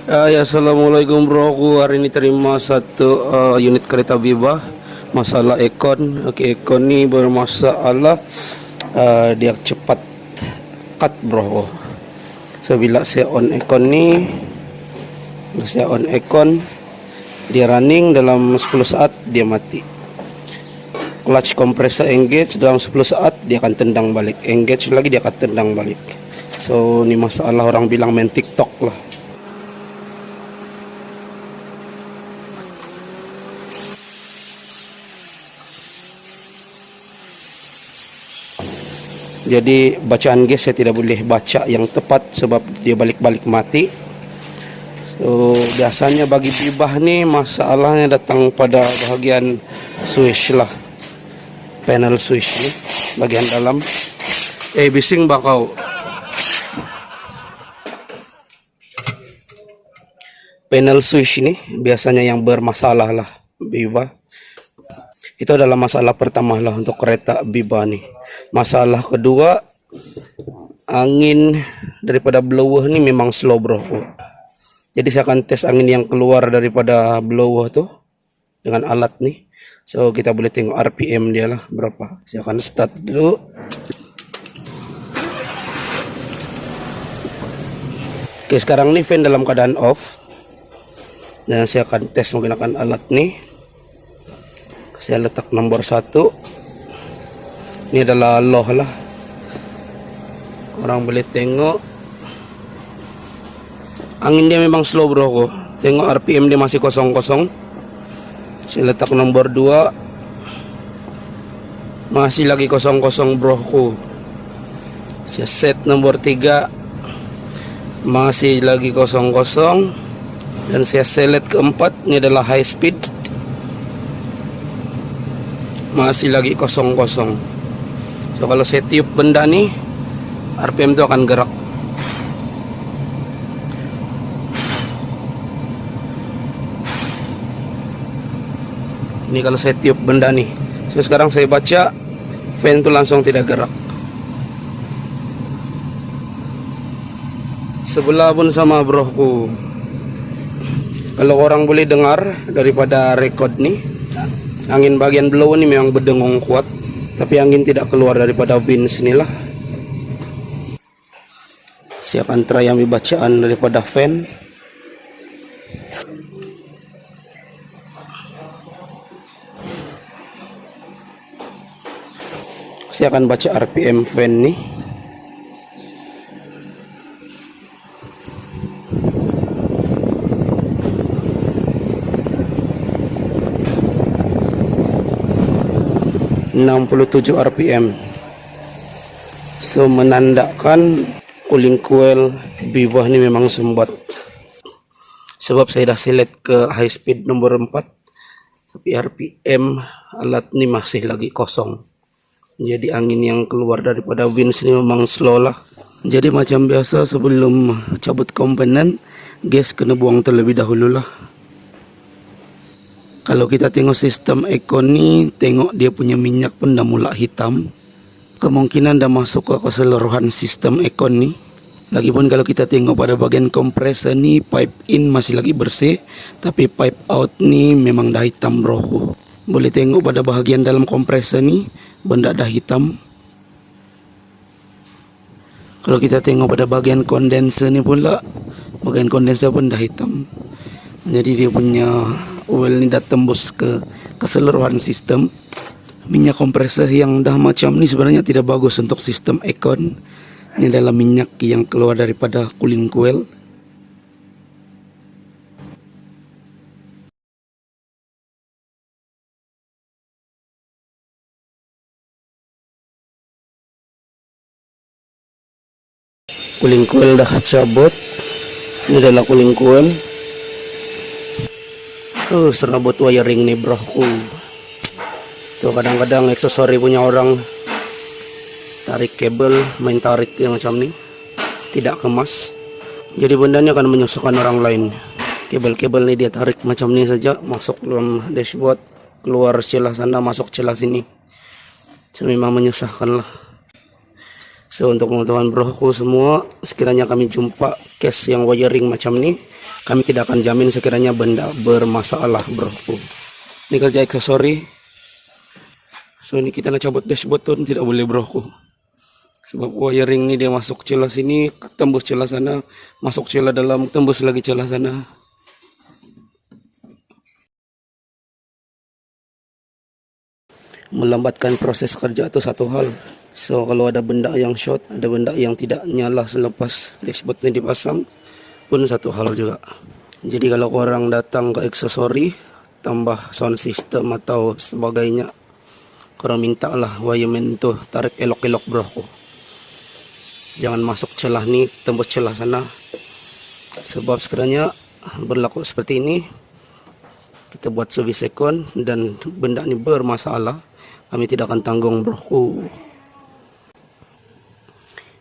Assalamualaikum bro, aku hari ini terima satu unit kereta Viva. Masalah ekon. Oke, ekon ini bermasalah. Dia cepat cut bro. So bila saya on ekon ni, saya on ekon, dia running dalam 10 saat dia mati. Clutch compressor engage dalam 10 saat dia akan tendang balik. Engage lagi dia akan tendang balik. So ini masalah orang bilang main TikTok lah. Jadi bacaan gas saya tidak boleh baca yang tepat sebab dia balik-balik mati. So biasanya bagi bibah nih masalahnya datang pada bagian switch lah, panel switch nih bagian dalam. Bising bakau. Panel switch ini biasanya yang bermasalah lah bibah. Itu adalah masalah pertama lah untuk kereta Biba nih. Masalah kedua, angin daripada blower nih memang slow bro. Jadi saya akan tes angin yang keluar daripada blower tuh dengan alat nih. So kita boleh tengok RPM dia lah berapa. Saya akan start dulu. Oke, sekarang nih fan dalam keadaan off. Dan saya akan tes menggunakan alat nih. Saya letak nomor 1. Ini adalah low lah. Orang boleh tengok angin dia memang slow bro ko. Tengok RPM dia masih kosong-kosong. Saya letak nomor 2. Masih lagi kosong-kosong bro ko. Saya set nomor 3. Masih lagi kosong-kosong. Dan saya select keempat. Ini adalah high speed. Masih lagi kosong-kosong. So kalau saya tiup benda nih, RPM itu akan gerak. Ini kalau saya tiup benda nih. So sekarang saya baca, fan itu langsung tidak gerak. Sebelah pun sama broku. Kalau orang boleh dengar daripada record nih, angin bagian blower ini memang berdengung kuat, tapi angin tidak keluar daripada fins inilah. Saya akan try ambil bacaan daripada fan. Saya akan baca RPM fan nih. ...67 RPM. So menandakan cooling coil Biba ini memang sumbat. Sebab saya dah select ke high speed nomor 4, tapi RPM alat ini masih lagi kosong. Jadi angin yang keluar daripada fins ini memang slow lah. Jadi macam biasa sebelum cabut komponen, gas kena buang terlebih dahulu lah. Kalau kita tengok sistem ekon ni, tengok dia punya minyak pun dah mula hitam. Kemungkinan dah masuk ke keseluruhan sistem ekon ni. Lagipun kalau kita tengok pada bagian kompresor ni, pipe in masih lagi bersih, tapi pipe out ni memang dah hitam bro. Boleh tengok pada bahagian dalam kompresor ni, benda dah hitam. Kalau kita tengok pada bagian kondenser ni pula, bagian kondenser pun dah hitam. Jadi dia punya oil ni dah tembus ke keseluruhan sistem. Minyak kompresor yang dah macam ni sebenarnya tidak bagus untuk sistem ekon. Ini adalah minyak yang keluar daripada cooling coil. Cooling coil dah cabut. Ini adalah cooling coil. Serabut wiring nih bro. Tuh kadang-kadang aksesori punya orang tarik kabel, main tarik yang macam ni, tidak kemas. Jadi benda ni akan menyusahkan orang lain. Kabel-kabel ni dia tarik macam ni saja, masuk dalam dashboard, keluar celah sana, masuk celah sini. So memang menyusahkan lah. So untuk teman-teman broku semua, sekiranya kami jumpa case yang wiring macam ni, kami tidak akan jamin sekiranya benda bermasalah broku. Ini kerja aksesori. So ini kita nak cabut dashboard tu tidak boleh broku. Sebab wiring ni dia masuk celah sini, tembus celah sana, masuk celah dalam, tembus lagi celah sana. Melambatkan proses kerja itu satu hal. So kalau ada benda yang short, ada benda yang tidak nyala selepas dashboard ni dipasang, pun satu hal juga. Jadi kalau korang datang ke aksesori, tambah sound system atau sebagainya, korang minta lah wireman tu tarik elok-elok broku. Jangan masuk celah ni, tembus celah sana. Sebab sekiranya berlaku seperti ini, kita buat servis ekon dan benda ni bermasalah, kami tidak akan tanggung broku.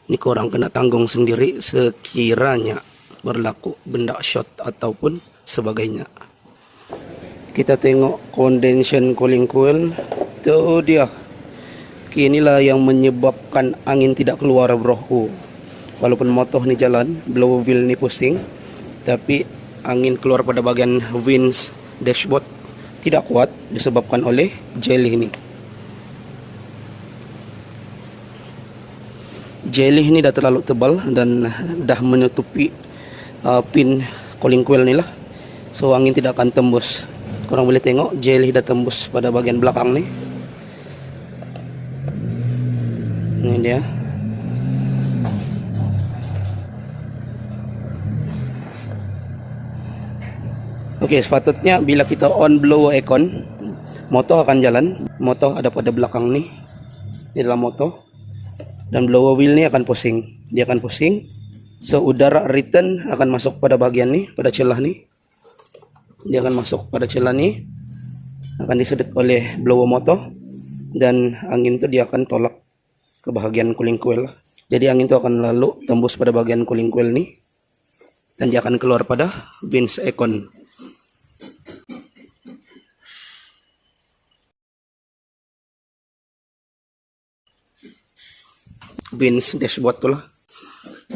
Ini korang kena tanggung sendiri sekiranya berlaku benda short ataupun sebagainya. Kita tengok condensation cooling coil. Itu dia. Inilah yang menyebabkan angin tidak keluar broku. Walaupun motor ni jalan, blower wheel ni pusing, tapi angin keluar pada bagian winch dashboard tidak kuat disebabkan oleh jelly ini. Jelly ini dah terlalu tebal dan dah menutupi pin cooling coil ni lah. So angin tidak akan tembus. Korang boleh tengok jelly dah tembus pada bagian belakang ni. Ini dia. Okey, sepatutnya bila kita on blower aircon, motor akan jalan. Motor ada pada belakang ni. Di dalam motor. Dan blower wheel ni akan pusing. Dia akan pusing. So udara return akan masuk pada bahagian ni, pada celah ni. Dia akan masuk pada celah ni. Akan disedot oleh blower motor. Dan angin tu dia akan tolak ke bahagian cooling coil. Jadi angin tu akan lalu tembus pada bahagian cooling coil ni. Dan dia akan keluar pada winch aircon. Winch dashboard tu lah.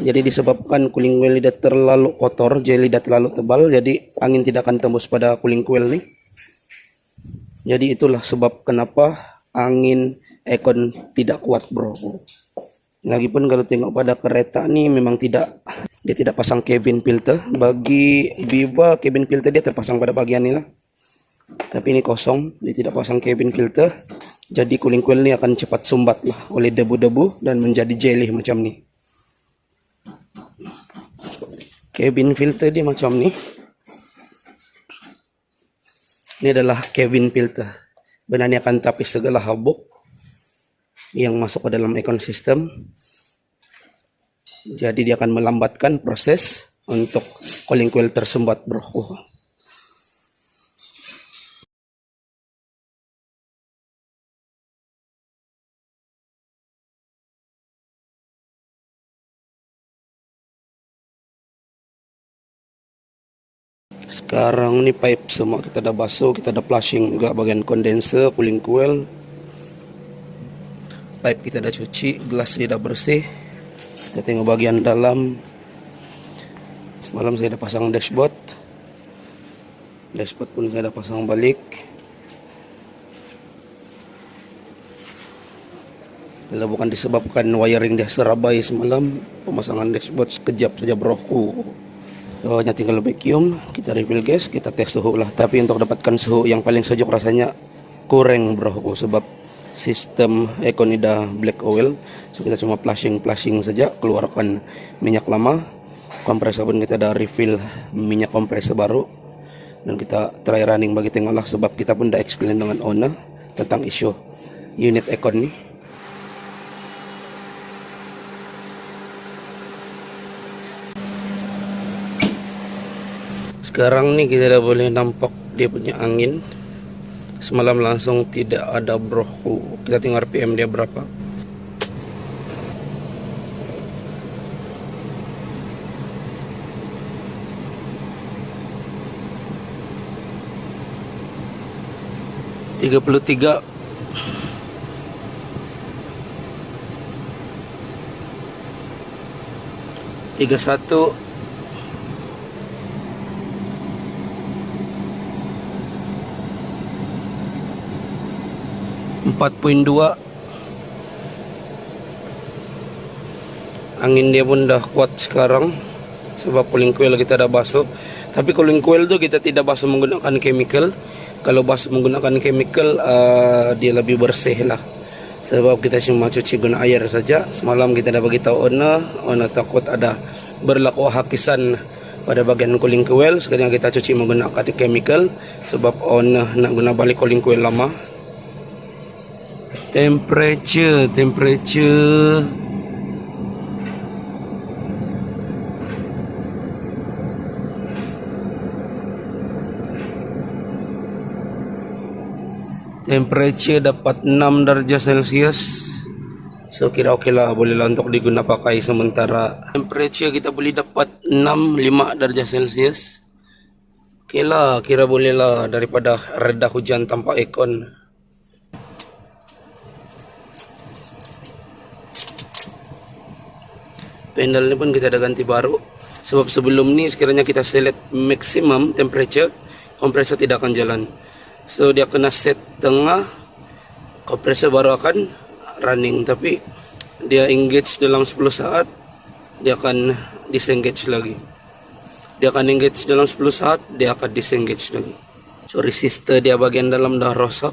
Jadi disebabkan cooling coil dah terlalu kotor, jelly dah terlalu tebal, jadi angin tidak akan tembus pada cooling coil ni. Jadi itulah sebab kenapa angin aircon tidak kuat bro. Lagipun kalau tengok pada kereta ni memang dia tidak pasang cabin filter. Bagi Viva cabin filter dia terpasang pada bagian ni lah. Tapi ini kosong, dia tidak pasang cabin filter. Jadi cooling coil ni akan cepat sumbat lah oleh debu-debu dan menjadi jelly macam ni. Cabin filter dia macam ni. Ini adalah cabin filter. Benda ni akan tapis segala habuk yang masuk ke dalam aircon system. Jadi dia akan melambatkan proses untuk cooling coil tersumbat bro. Sekarang ni pipe semua kita dah basuh, kita dah flushing juga bagian condenser, cooling coil. Pipe kita dah cuci, gelas dia dah bersih. Kita tengok bagian dalam. Semalam saya dah pasang dashboard. Dashboard pun saya dah pasang balik. Kalau bukan disebabkan wiring dia serabai semalam, pemasangan dashboard sekejap saja broku. So, hanya tinggal vacuum, kita refill gas, kita tes suhu lah. Tapi untuk dapatkan suhu yang paling sejuk rasanya kurang broku, sebab sistem aircon ini dah black oil. So kita cuma flushing saja, keluarkan minyak lama. Kompresor pun kita dah refill minyak kompresor baru. Dan kita try running bagi tengok lah, sebab kita pun dah explain dengan owner tentang isu unit aircon ni. Sekarang ni kita dah boleh nampak dia punya angin. Semalam langsung tidak ada broku. Kita tengok RPM dia berapa. 31, 4.2. Angin dia pun dah kuat sekarang sebab cooling coil kita dah basuh. Tapi cooling coil tu kita tidak basuh menggunakan chemical. Kalau basuh menggunakan chemical dia lebih bersih lah. Sebab kita cuma cuci guna air saja. Semalam kita dah bagi tahu owner takut ada berlaku hakisan pada bagian cooling coil. Sekarang kita cuci menggunakan chemical sebab owner nak guna balik cooling coil lama. Temperature dapat 6 darjah Celcius. So kira okey lah, boleh lah untuk diguna pakai sementara. Temperature kita boleh dapat 5 darjah Celcius. Okey lah, kira boleh lah daripada reda hujan tanpa aircon. Panel ni pun kita dah ganti baru. Sebab sebelum ni sekiranya kita select maximum temperature, kompresor tidak akan jalan. So dia kena set tengah, kompresor baru akan running. Tapi dia engage dalam 10 saat, dia akan disengage lagi. Dia akan engage dalam 10 saat, dia akan disengage lagi. So resistor dia bagian dalam dah rosak.